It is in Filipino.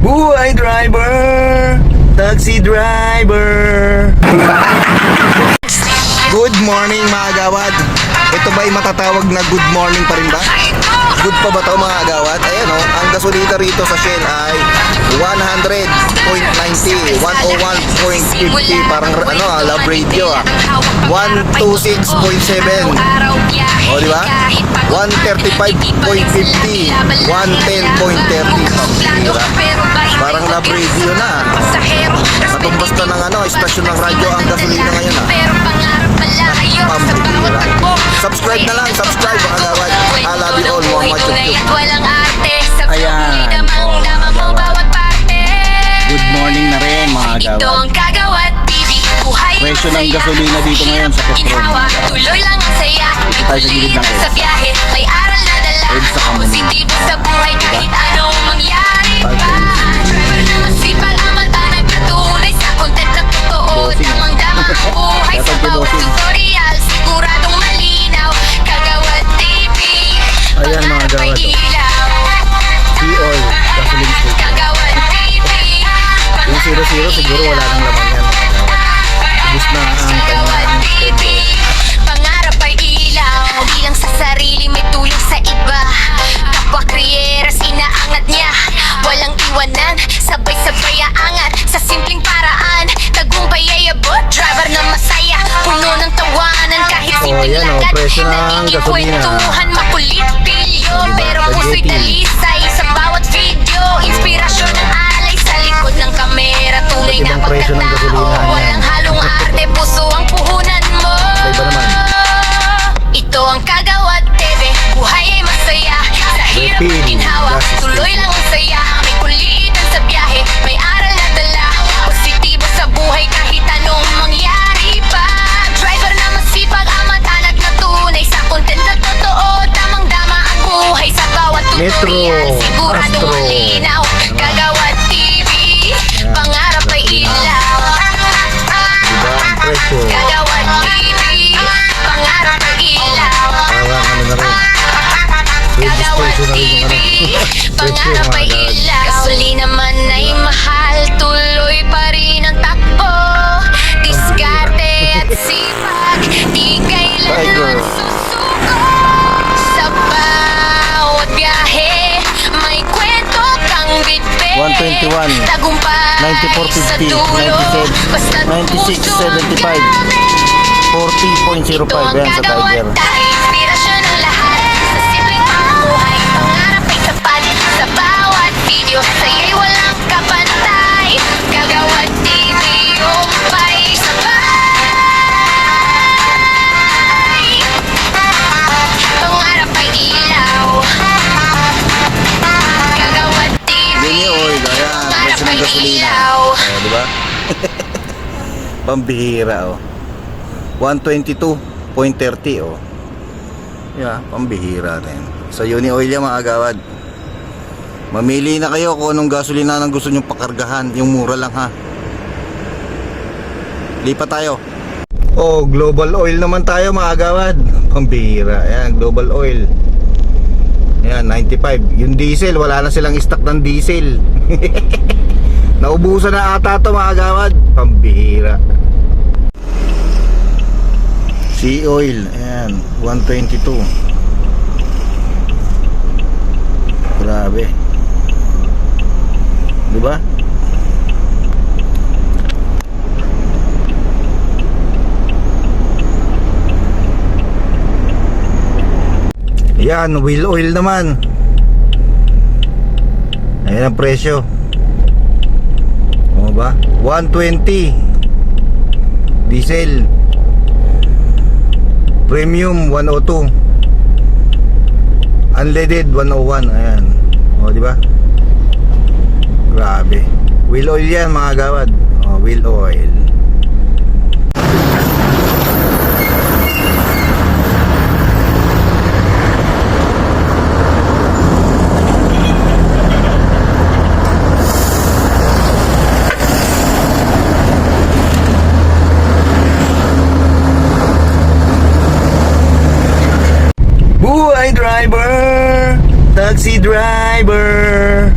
Buhay driver, taxi driver. Good morning mga agawad. Ito ba'y matatawag na good morning pa rin ba? Good pa ba ito mga agawad? Ayan o, ang gasolina rito sa Shell ay 100.90, 101.50. Parang love radio 126.7. O diba? 135.50, 110.30. Diba? Parang love radio na. Natumbas na ng istasyon ng radyo ang gasolina ngayon Pambira. Subscribe na lang, subscribe mga agawad. I love you all, Muhammad Chukchuk. Ayan, good morning na rin mga agawad. Presyo ng gasolina dito ngayon sa Petron. Tuloy lang ang saya, tayo sa gilid ng sa biyahe, may aral na dala. Sa kamunin. Positibo sa buhay kahit anong mangyari pa. Driver na masipag ang mata nagpatunay sa content na totoo. Damang-damang ang buhay sa bawat tutorial, siguradong malinaw. Kagawad TV, ayan mga agawad. Sea-Oil, gasoline station. Kagawad TV, Yung 00 siguro wala nang laman yan mga agawad. Ubus na ang kanyang tempo. Pangarap ay ilaw, di lang sa sarili may tulong sa iba. Kapwa kriyera sinaangat niya, walang iwanan, sabay-sabay aangat sa simpleng paraan. Tagumpay ay abot, driver na masaya, puno ng tawanan kahit simpleng yan, lakad. presyo ng Nagiging gasolina. kwentuhan, makulit pilyo, pero puso'y dalisay sa bawat video. Inspirasyon ng alay sa likod ng kamera, tunay na Ibang presyo ng gasolina pagkatao. yan. Walang halong arte, puso ang puhunan mo. Iba naman. Ito ang Kagawad TV, buhay ay masaya. Sa hirap Repeat. at ginhawa, tuloy lang ang saya. May kulitan sa biyahe, may aral na dala. Positibo sa buhay kahit anong mangyari pa. Driver na masipag, amat anak na tunay sa content na totoo. Damang-dama ang buhay sa bawat Metro, tutorial, siguradong Astro. malinaw. Kagawad TV, pangarap ay ilaw. Diba ang presyo? Kagawad TV, pangarap ay ilaw. Parang na rin. Kagawad Registration na rin TV, presyo pangarap mga ay agawad. ilaw. Gasolina man ay mahal, tuloy pa rin ang takbo. Diskarte at sipag, di kailanman susuko. Sa bawat biyahe, may kwento kang bitbit. 121, Tagumpay 94.50, sa dulo, basta 96.75, 40.05 yan sa Tiger. Inspirasyon ng lahat sa simpleng pamumuhay. Pangarap ay tapat sa bawat video. Sa'yo'y walang kapantay. Kagawad TV, umpay sabay. Pangarap ay ilaw. Kagawad TV, Yun yung oil, ayan, presyo ng gasolina. Diba? Pambihira oh. 122.30 oh. Yeah, pambihira rin. Sa Uni Oil yan mga agawad. Mamili na kayo kung anong gasolina ang gusto nyong pakargahan. Yung mura lang ha. Lipat tayo. Oh, Global Oil naman tayo mga agawad. Pambihira. Ayan, Global Oil. Ayan, 95. Yung diesel, wala na silang stock ng diesel. Naubusan na ata to mga agawad. Pambihira. Sea Oil, ayan, 122. Grabe. Diba? Ayan, wheel oil naman. Ayan ang presyo. O ba? 120. Diesel. Premium 102. Unleaded 101. Ayan. O di ba? Grabe. Wheel oil yan mga agawad. O, wheel oil. Buhay driver, taxi driver.